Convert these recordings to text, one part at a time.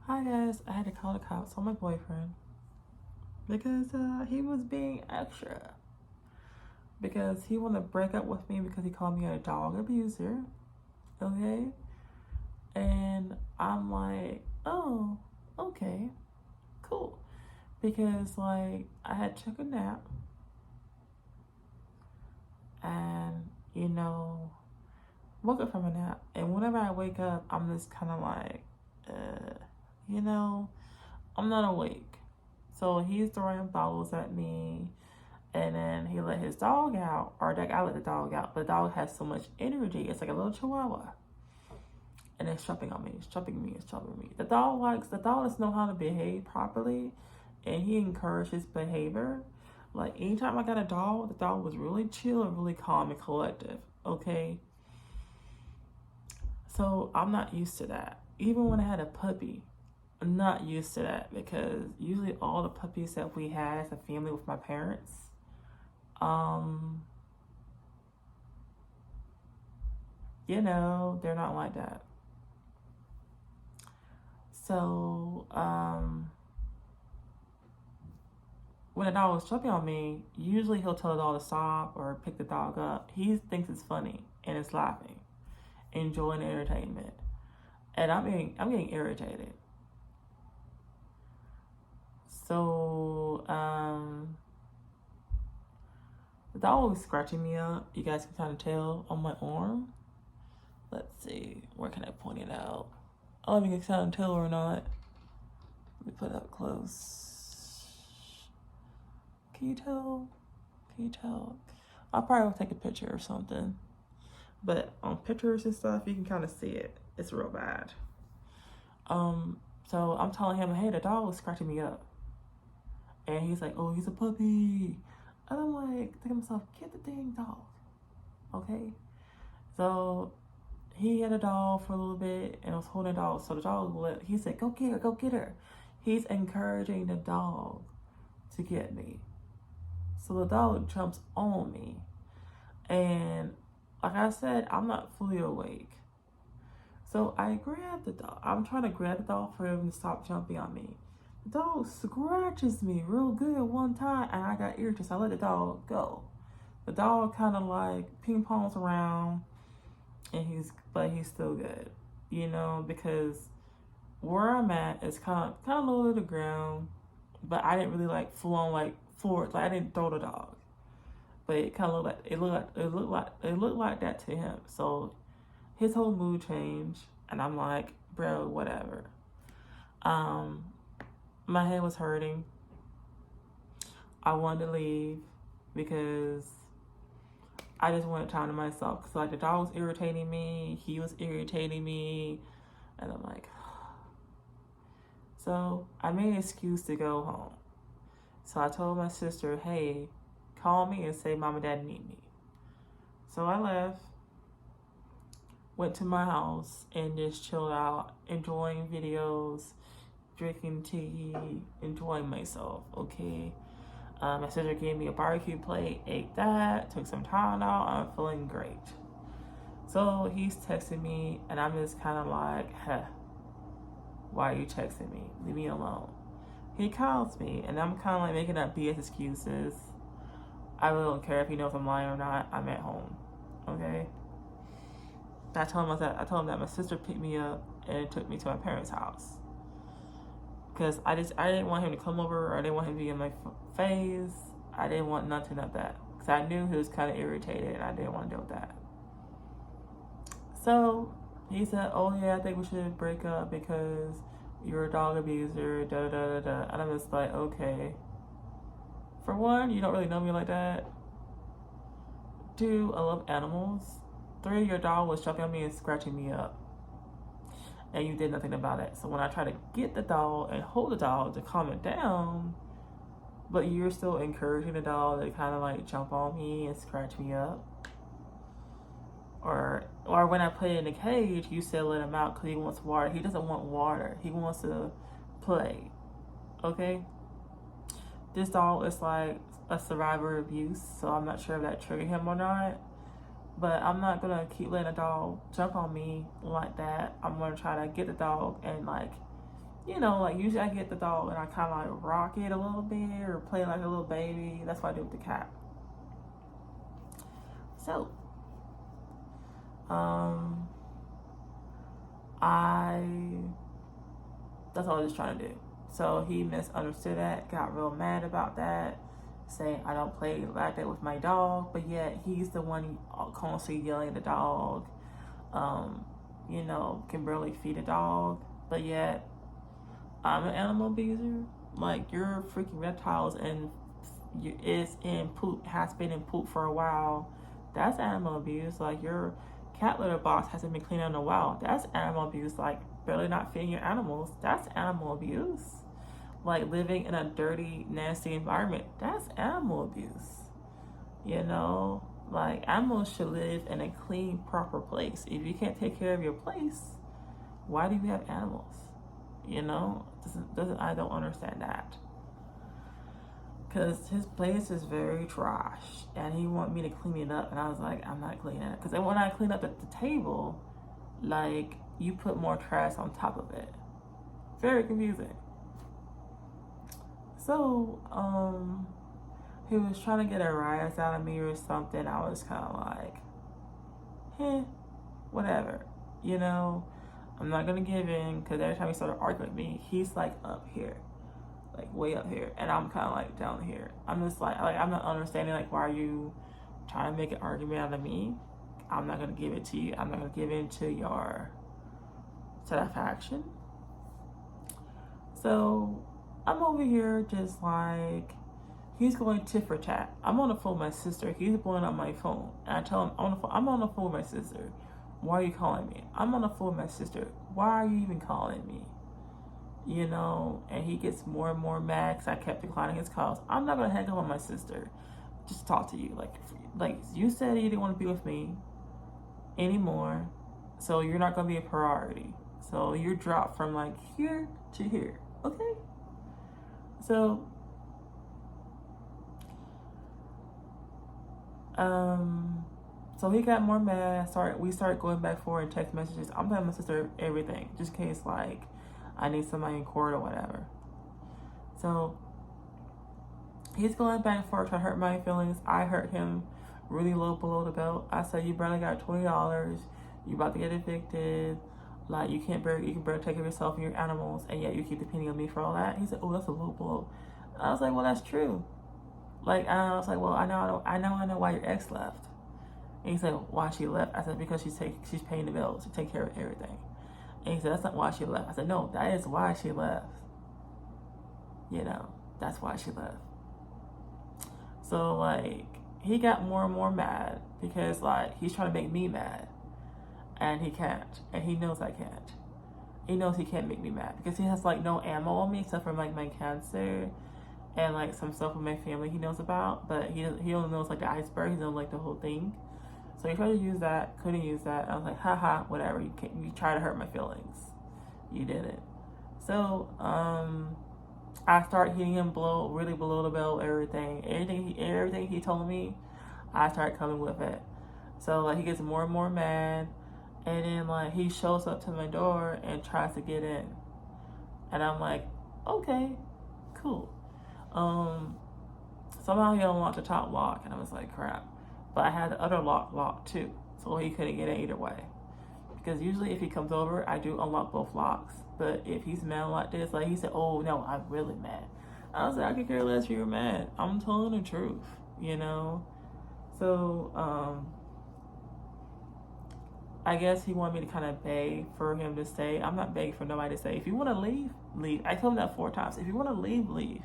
Hi guys, I had to call the cops on my boyfriend because he was being extra. Because he wanted to break up with me because he called me a dog abuser. Okay? And I'm like, oh, okay, cool. Because like I had took a nap and woke up from a nap, and whenever I wake up I'm just kinda like, uh, you know, I'm not awake. So he's throwing bottles at me. And then he let his dog out, or like I let the dog out, but the dog has so much energy. It's like a little chihuahua. And it's jumping on me, it's jumping me, it's jumping me. The dog doesn't know how to behave properly, and he encourages behavior. Like anytime I got a dog, the dog was really chill and really calm and collective. Okay. So I'm not used to that. Even when I had a puppy, I'm not used to that because usually all the puppies that we had as a family with my parents, um, they're not like that. So, when a dog was jumping on me, usually he'll tell the dog to stop or pick the dog up. He thinks it's funny and it's laughing, enjoying the entertainment. And I'm getting irritated. So, the dog was scratching me up. You guys can kind of tell on my arm. Let's see, where can I point it out? I don't know if you can kind of tell or not. Let me put it up close. Can you tell? Can you tell? I'll probably take a picture or something. But on pictures and stuff, you can kind of see it. It's real bad. So I'm telling him, hey, the dog was scratching me up. And he's like, oh, he's a puppy. And I'm like, think to myself, get the dang dog. Okay? So he had a dog for a little bit and was holding a dog. So the dog, he said, go get her, go get her. He's encouraging the dog to get me. So the dog jumps on me. And like I said, I'm not fully awake. So I grab the dog. I'm trying to grab the dog for him to stop jumping on me. The dog scratches me real good one time, and I got irritated. So I let the dog go. The dog kind of like ping pongs around, and he's still good, because where I'm at is kind of low to the ground, but I didn't really like full on like forward. Like I didn't throw the dog, but it kind of looked like that to him. So his whole mood changed, and I'm like, bro, whatever. My head was hurting. I wanted to leave because I just wanted time to myself. Cause like the dog was irritating me, he was irritating me, and I'm like, so I made an excuse to go home. So I told my sister, hey, call me and say mom and dad need me. So I left, went to my house, and just chilled out, enjoying videos, drinking tea, enjoying myself, okay? My sister gave me a barbecue plate, ate that, took some time out, I'm feeling great. So he's texting me, and I'm just kind of like, why are you texting me? Leave me alone. He calls me, and I'm kind of like making up BS excuses. I really don't care if he knows I'm lying or not. I'm at home, okay? I told him that my sister picked me up and took me to my parents' house. Because I didn't want him to come over, or I didn't want him to be in my face. I didn't want nothing of that. Because I knew he was kind of irritated, and I didn't want to deal with that. So he said, oh yeah, I think we should break up because you're a dog abuser, da da da da. And I'm just like, okay. For one, you don't really know me like that. Two, I love animals. Three, your dog was jumping on me and scratching me up, and you did nothing about it. So when I try to get the dog and hold the dog to calm it down, but you're still encouraging the dog to kind of like jump on me and scratch me up. Or when I put it in a cage, you said let him out because he wants water. He doesn't want water. He wants to play. Okay? This dog is like a survivor of abuse, so I'm not sure if that triggered him or not. But I'm not gonna keep letting a dog jump on me like that. I'm gonna try to get the dog and like you know, like usually I get the dog and I kind of like rock it a little bit or play like a little baby. That's what I do with the cat. So, I that's all I was trying to do. So he misunderstood that, got real mad about that, saying I don't play like that with my dog, but yet he's the one constantly yelling at the dog. You know, can barely feed a dog, but yet I'm an animal abuser. Like your freaking reptiles and is in poop, has been in poop for a while. That's animal abuse. Like your cat litter box hasn't been cleaned in a while. That's animal abuse. Like barely not feeding your animals. That's animal abuse. Like living in a dirty, nasty environment. That's animal abuse. You know, like animals should live in a clean, proper place. If you can't take care of your place, why do you have animals? You know, doesn't I don't understand that. Because his place is very trash and he want me to clean it up, and I was like, I'm not cleaning it. Because when I clean up at the table, like you put more trash on top of it. Very confusing. So he was trying to get a rise out of me or something. I was kind of like, whatever, you know. I'm not gonna give in, because every time he started arguing with me, he's like up here, like way up here, and I'm kind of like down here. I'm just like I'm not understanding, like, why are you trying to make an argument out of me? I'm not gonna give it to you. I'm not gonna give in to your satisfaction. So I'm over here just like, he's going tit for tat. I'm on the phone with my sister. He's blowing up my phone, and I tell him I'm on the phone with my sister. Why are you calling me? I'm on the phone with my sister. Why are you even calling me? You know, and he gets more and more mad because I kept declining his calls. I'm not gonna hang up on my sister just to talk to you. Like you said, you didn't want to be with me anymore, so you're not gonna be a priority. So you're dropped from like here to here, okay? So, so he got more mad. We started going back forward in text messages. I'm telling my sister everything, just in case like I need somebody in court or whatever. So he's going back and forth trying to hurt my feelings. I hurt him really low below the belt. I said, you barely got $20. You about to get evicted. Like you can barely take care of yourself and your animals, and yet you keep depending on me for all that. He said, oh, that's a low blow. I was like, well, that's true. Like I was like, well, I know why your ex left. And he said, why she left? I said, because she's paying the bills to take care of everything. And he said, that's not why she left. I said, no, that is why she left. You know, that's why she left. So like he got more and more mad because like he's trying to make me mad, and he can't, and he knows I can't. He knows he can't make me mad because he has like no ammo on me except for like my cancer and like some stuff with my family he knows about, but he only knows like the iceberg. He doesn't like the whole thing. So he tried to use that, couldn't use that. I was like, haha, whatever. You try to hurt my feelings. You did it. So I start hitting him really below the belt, everything he told me, I start coming with it. So like he gets more and more mad, and then like he shows up to my door and tries to get in, and I'm like, okay, cool. Somehow he unlocked the top lock, and I was like, crap. But I had the other lock locked too, so he couldn't get in either way. Because usually if he comes over, I do unlock both locks. But if he's mad like this, like he said, oh no, I'm really mad. I was like, I could care less if you're mad. I'm telling the truth, you know? So, I guess he wanted me to kind of beg for him to stay. I'm not begging for nobody to stay. If you want to leave, leave. I told him that 4 times. If you want to leave, leave.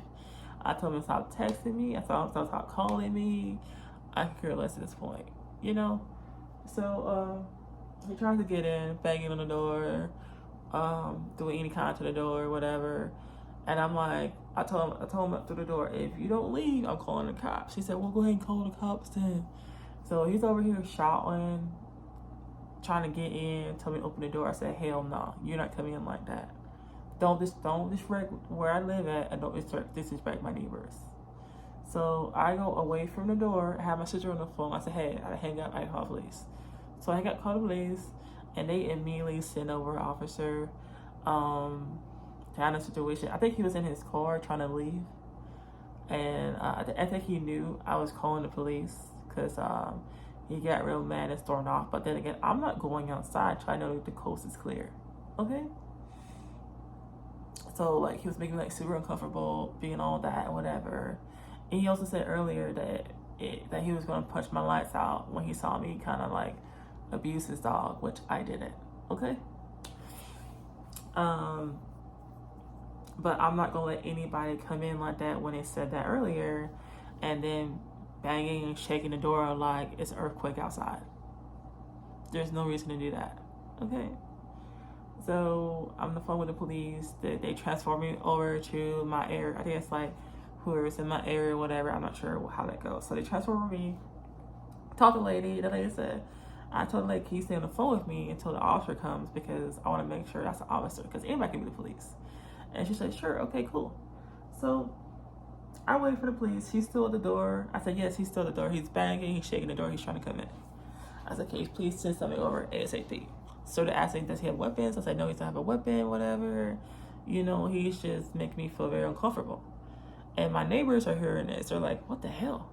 I told him to stop texting me. I told him to stop calling me. I could care less at this point, you know? So, he tries to get in, banging on the door, doing any kind to the door or whatever. And I'm like, I told him up through the door, if you don't leave, I'm calling the cops. He said, well, go ahead and call the cops then. So he's over here shouting, trying to get in, tell me to open the door. I said, hell no, you're not coming in like that. Don't disrespect where I live at, and don't disrespect my neighbors. So I go away from the door, have my sister on the phone. I said, hey, I hang up, I call police. So I got called the police, and they immediately sent over an officer. kind of situation. I think he was in his car trying to leave, and I think he knew I was calling the police because he got real mad and stormed off. But then again, I'm not going outside trying to know if the coast is clear. Okay. So like he was making me like super uncomfortable, being all that and whatever. And he also said earlier that he was gonna punch my lights out when he saw me kind of like abuse his dog, which I didn't. Okay. But I'm not gonna let anybody come in like that when they said that earlier, and then banging and shaking the door like it's an earthquake outside. There's no reason to do that. Okay. So I'm on the phone with the police. They transfer me over to my area. I think it's like whoever's in my area or whatever. I'm not sure how that goes. So they transfer me. Talk to the lady. The lady said, I told the lady, can you stay on the phone with me until the officer comes because I want to make sure that's the officer because anybody can be the police. And she said, sure, okay, cool. So I waited for the police. He's still at the door. I said, yes, he's still at the door. He's banging, he's shaking the door, he's trying to come in. I said, can you please send something over ASAP? So they're asking, does he have weapons? I said, no, he doesn't have a weapon, whatever. You know, he's just making me feel very uncomfortable. And my neighbors are hearing this. They're like, what the hell?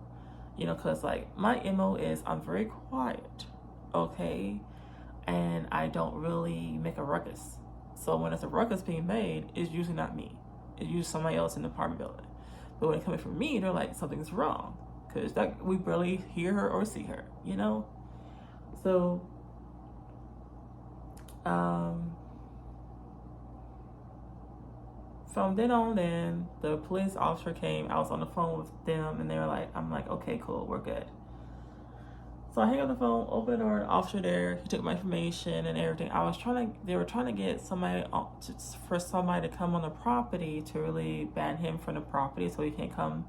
You know, because like my MO is I'm very quiet, okay? And I don't really make a ruckus. So when it's a ruckus being made, it's usually not me. It's usually somebody else in the apartment building. But when it comes from me, they're like, something's wrong. Because we barely hear her or see her, you know? So, from then on, then the police officer came. I was on the phone with them, and they were like, I'm like, okay, cool, we're good. So I hang up the phone, open the door, the officer there. He took my information and everything. They were trying to get somebody to come on the property to really ban him from the property so he can't come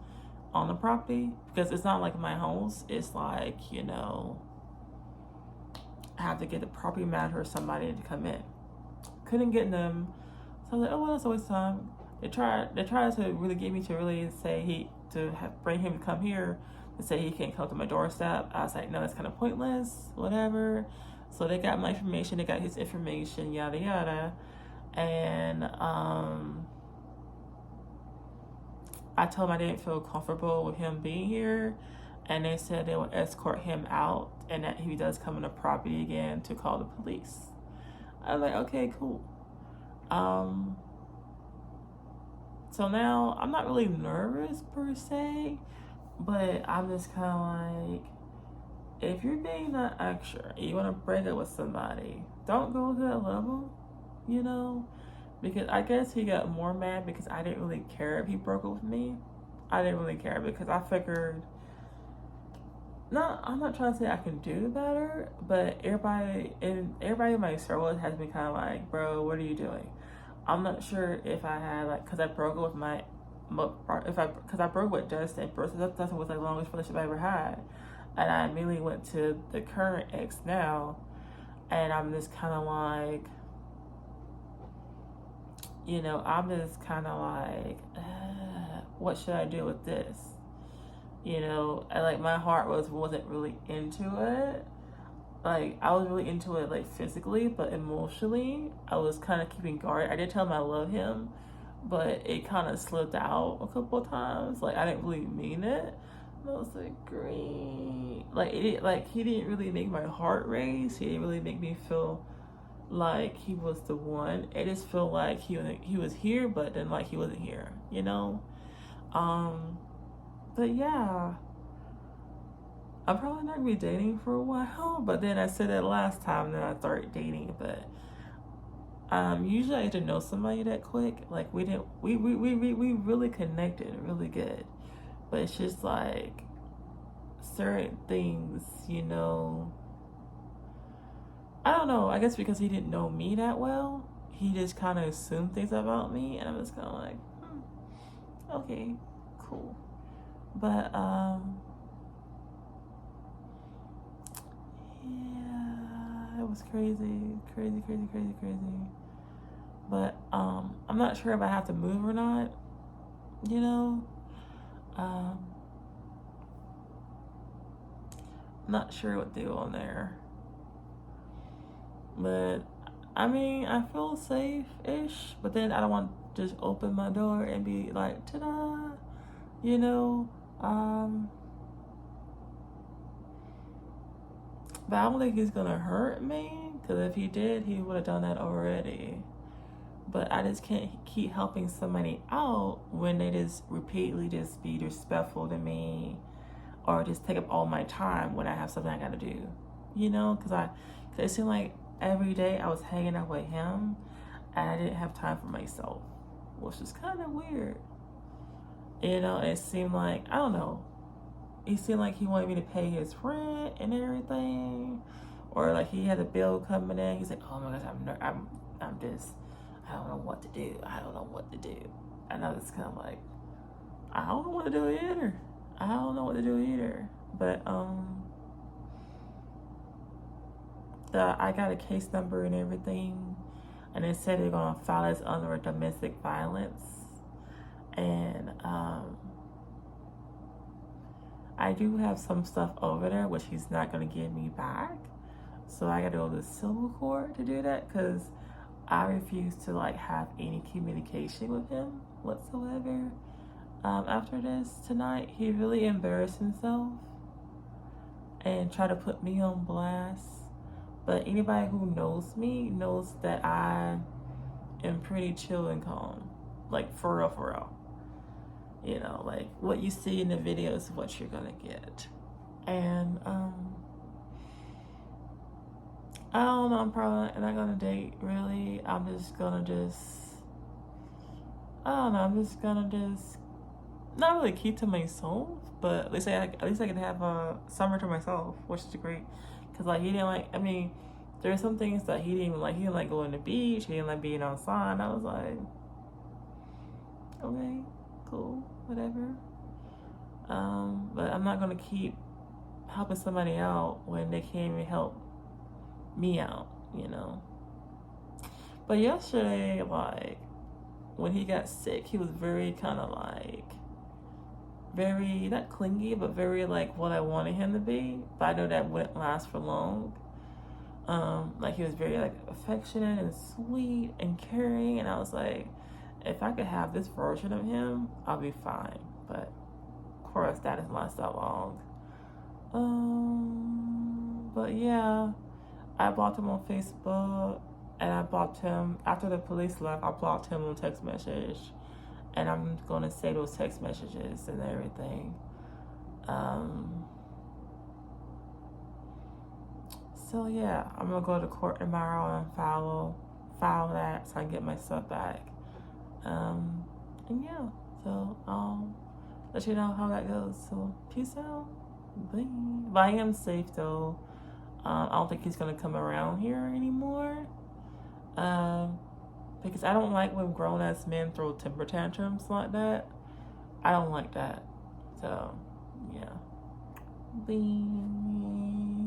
on the property. Because it's not like my house. It's like, you know, I have to get the property manager or somebody to come in. Couldn't get them. So I was like, oh, well, that's a waste of time. They tried to really get me to really say bring him to come here. To say he can't come to my doorstep. I was like, no, that's kind of pointless, whatever. So they got my information, they got his information, yada yada. And I told them I didn't feel comfortable with him being here, and they said they would escort him out, and that if he does come on the property again, to call the police. I was like, okay, cool. So now I'm not really nervous per se, but I'm just kind of like, if you're being that extra, you want to break up with somebody, don't go to that level, you know? Because I guess he got more mad because I didn't really care if he broke up with me. I didn't really care because I figured, no, I'm not trying to say I can do better, but everybody in my circle has been kind of like, bro, what are you doing? I'm not sure if I had like, because I broke up with because I broke with Justin. Justin was the longest relationship I ever had, and I immediately went to the current ex now, and I'm just kind of like, you know, I'm just kind of like, what should I do with this? You know, and like my heart wasn't really into it. Like I was really into it like physically, but emotionally I was kind of keeping guard. I did tell him I love him, but it kind of slipped out a couple of times. Like I didn't really mean it. And I was like, great. Like he didn't really make my heart race. He didn't really make me feel like he was the one. It just felt like he was here, but then like he wasn't here, you know? But yeah, I'm probably not gonna be dating for a while, but then I said that last time that I started dating, but usually I get to know somebody that quick. Like we really connected really good. But it's just like certain things, you know, I don't know, I guess because he didn't know me that well, he just kind of assumed things about me, and I'm just kind of like, okay, cool. But yeah, it was crazy. But I'm not sure if I have to move or not, you know. I'm not sure what to do on there. But I mean, I feel safe-ish, but then I don't want just open my door and be like, ta-da, you know. But I don't think he's gonna hurt me, because if he did, he would have done that already. But I just can't keep helping somebody out when they just repeatedly just be disrespectful to me, or just take up all my time when I have something I gotta do, you know? Because it seemed like every day I was hanging out with him and I didn't have time for myself, which is kind of weird. You know, it seemed like, I don't know, he seemed like he wanted me to pay his rent and everything, or like he had a bill coming in. He's like, "Oh my gosh, I'm just, I don't know what to do. I don't know what to do." And I was kind of like, I don't know what to do either. I don't know what to do either. But I got a case number and everything, and they said they're gonna file us under domestic violence, and I do have some stuff over there which he's not gonna give me back, so I gotta go to the civil court to do that, because I refuse to like have any communication with him whatsoever. After this tonight, he really embarrassed himself and tried to put me on blast. But anybody who knows me knows that I am pretty chill and calm, like for real, for real. You know, like what you see in the video is what you're gonna get. And I don't know, I'm probably not gonna date really. I'm just gonna I don't know, I'm just gonna not really keep to myself, but at least I can have a summer to myself, which is great. Cause like he didn't like, I mean, there's some things that he didn't even like. He didn't like going to the beach. He didn't like being outside. I was like, okay, cool, whatever. But I'm not gonna keep helping somebody out when they can't even help me out, you know. But yesterday, like when he got sick, he was very kind of like very not clingy, but very like what I wanted him to be. But I know that wouldn't last for long. Like he was very like affectionate and sweet and caring, and I was like, if I could have this version of him, I'll be fine. But of course, that doesn't last that long. But yeah, I blocked him on Facebook, and I blocked him after the police left. I blocked him on text message, and I'm gonna save those text messages and everything. So yeah, I'm gonna go to court tomorrow and file that so I can get my stuff back. And yeah, so I'll let you know how that goes. So peace out. Bye. But I am safe though. I don't think he's gonna come around here anymore. Because I don't like when grown ass men throw temper tantrums like that. I don't like that. So yeah. Bye.